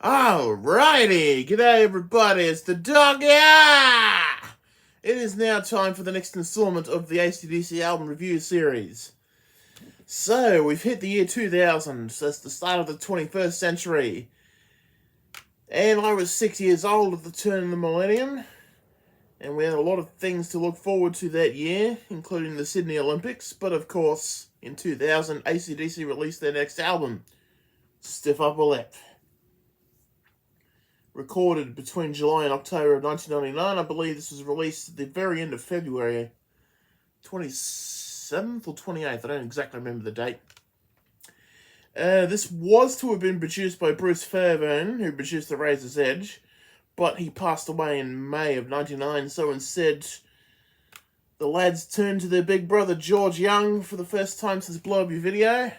Alrighty, g'day everybody, it's the Doga! It is now time for the next installment of the AC/DC album review series. So, we've hit the year 2000, so that's the start of the 21st century. And I was 6 years old at the turn of the millennium, and we had a lot of things to look forward to that year, including the Sydney Olympics, but of course, in 2000, AC/DC released their next album, Stiff Upper Lip. Recorded between July and October of 1999. I believe this was released at the very end of February 27th or 28th. I don't exactly remember the date. This was to have been produced by Bruce Fairbairn, who produced The Razor's Edge, but he passed away in May of 99, so instead the lads turned to their big brother George Young for the first time since Blow Up Your Video,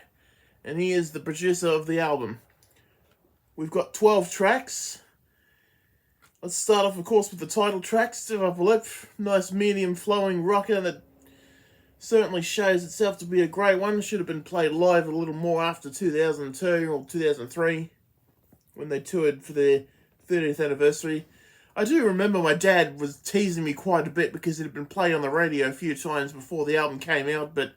and he is the producer of the album. We've got 12 tracks. Let's start off, of course, with the title track, Stiff Upper Lip. Nice medium flowing rocker that certainly shows itself to be a great one. Should have been played live a little more after 2002 or 2003 when they toured for their 30th anniversary. I do remember my dad was teasing me quite a bit because it had been played on the radio a few times before the album came out, but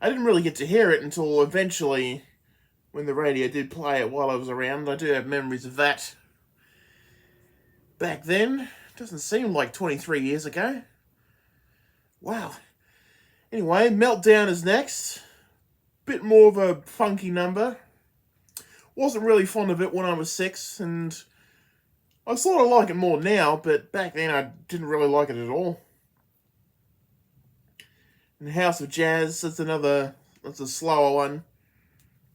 I didn't really get to hear it until eventually when the radio did play it while I was around. I do have memories of that. Back then, doesn't seem like 23 years ago. Wow. Anyway, Meltdown is next. Bit more of a funky number. Wasn't really fond of it when I was 6, and I sort of like it more now, but back then I didn't really like it at all. And House of Jazz, that's a slower one.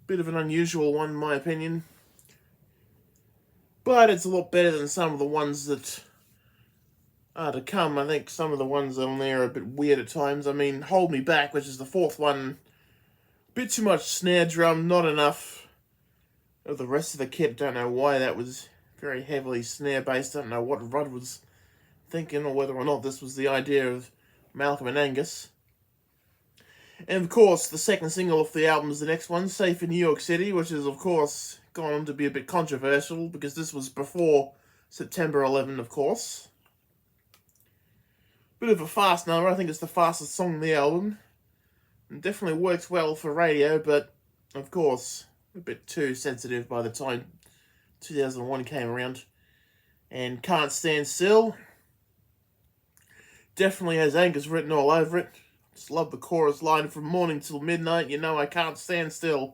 Bit of an unusual one in my opinion. But it's a lot better than some of the ones that are to come. I think some of the ones on there are a bit weird at times. I mean, Hold Me Back, which is the fourth one, bit too much snare drum, not enough of the rest of the kit. Don't know why that was very heavily snare based. Don't know what Rudd was thinking or whether or not this was the idea of Malcolm and Angus. And of course, the second single off the album is the next one, Safe in New York City, which is of course gone on to be a bit controversial because this was before September 11, of course. Bit of a fast number. I think it's the fastest song on the album. And definitely works well for radio, but of course a bit too sensitive by the time 2001 came around. And Can't Stand Still definitely has Angus written all over it. Just love the chorus line, from morning till midnight, you know I can't stand still.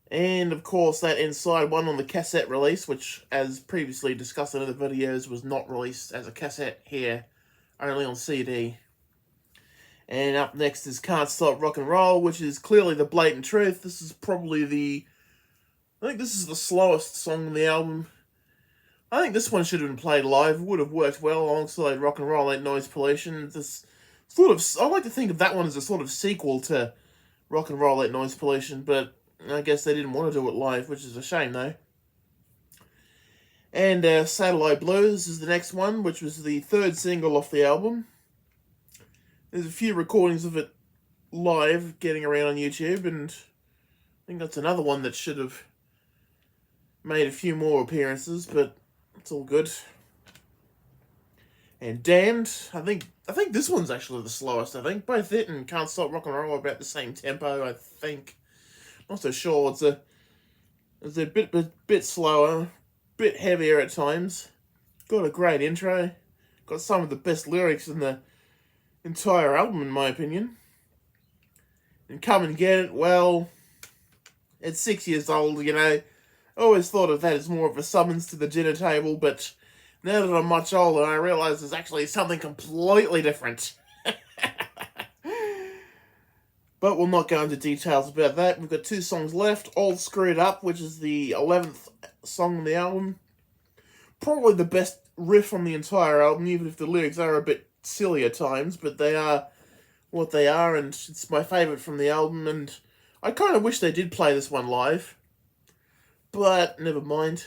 And of course that Inside one on the cassette release, which as previously discussed in other videos was not released as a cassette here, only on CD. And up next is Can't Stop Rock and Roll, which is clearly the blatant truth. This is probably I think this is the slowest song on the album. I think this one should have been played live. It would have worked well alongside Rock and Roll Ain't Noise Pollution. This I like to think of that one as a sort of sequel to Rock and Roll Ain't Noise Pollution, but I guess they didn't want to do it live, which is a shame though. And Satellite Blues is the next one, which was the third single off the album. There's a few recordings of it live getting around on YouTube, and I think that's another one that should have made a few more appearances, but it's all good. And Damned, I think this one's actually the slowest. I think both it and Can't Stop Rock and Roll are about the same tempo. I think, not so sure. It's a bit slower, bit heavier at times. Got a great intro. Got some of the best lyrics in the entire album, in my opinion. And Come and Get It, well, it's 6 years old, you know. I always thought of that as more of a summons to the dinner table, but now that I'm much older, I realise there's actually something completely different. But we'll not go into details about that. We've got 2 songs left. All Screwed Up, which is the 11th song on the album. Probably the best riff on the entire album, even if the lyrics are a bit silly at times, but they are what they are, and it's my favourite from the album, and I kind of wish they did play this one live. But never mind.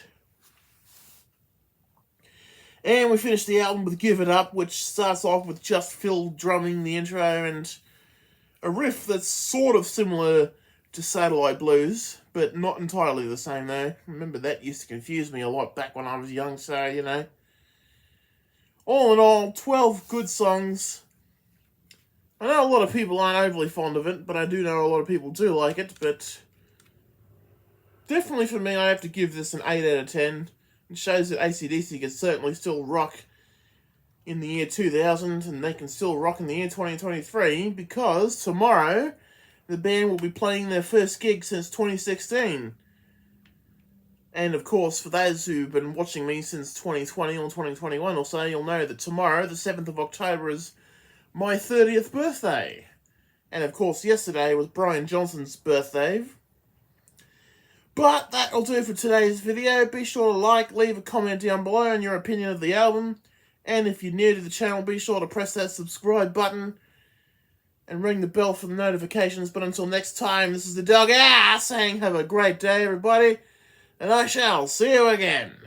And we finished the album with Give It Up, which starts off with just Phil drumming the intro and a riff that's sort of similar to Satellite Blues, but not entirely the same though. Remember, that used to confuse me a lot back when I was young, so, you know. All in all, 12 good songs. I know a lot of people aren't overly fond of it, but I do know a lot of people do like it, but definitely for me, I have to give this an 8 out of 10. It shows that AC/DC can certainly still rock in the year 2000, and they can still rock in the year 2023, because tomorrow, the band will be playing their first gig since 2016. And of course, for those who've been watching me since 2020 or 2021 or so, you'll know that tomorrow, the 7th of October, is my 30th birthday. And of course, yesterday was Brian Johnson's birthday. But that'll do for today's video. Be sure to like, leave a comment down below on your opinion of the album. And if you're new to the channel, be sure to press that subscribe button and ring the bell for the notifications. But until next time, this is the Doga saying have a great day, everybody. And I shall see you again.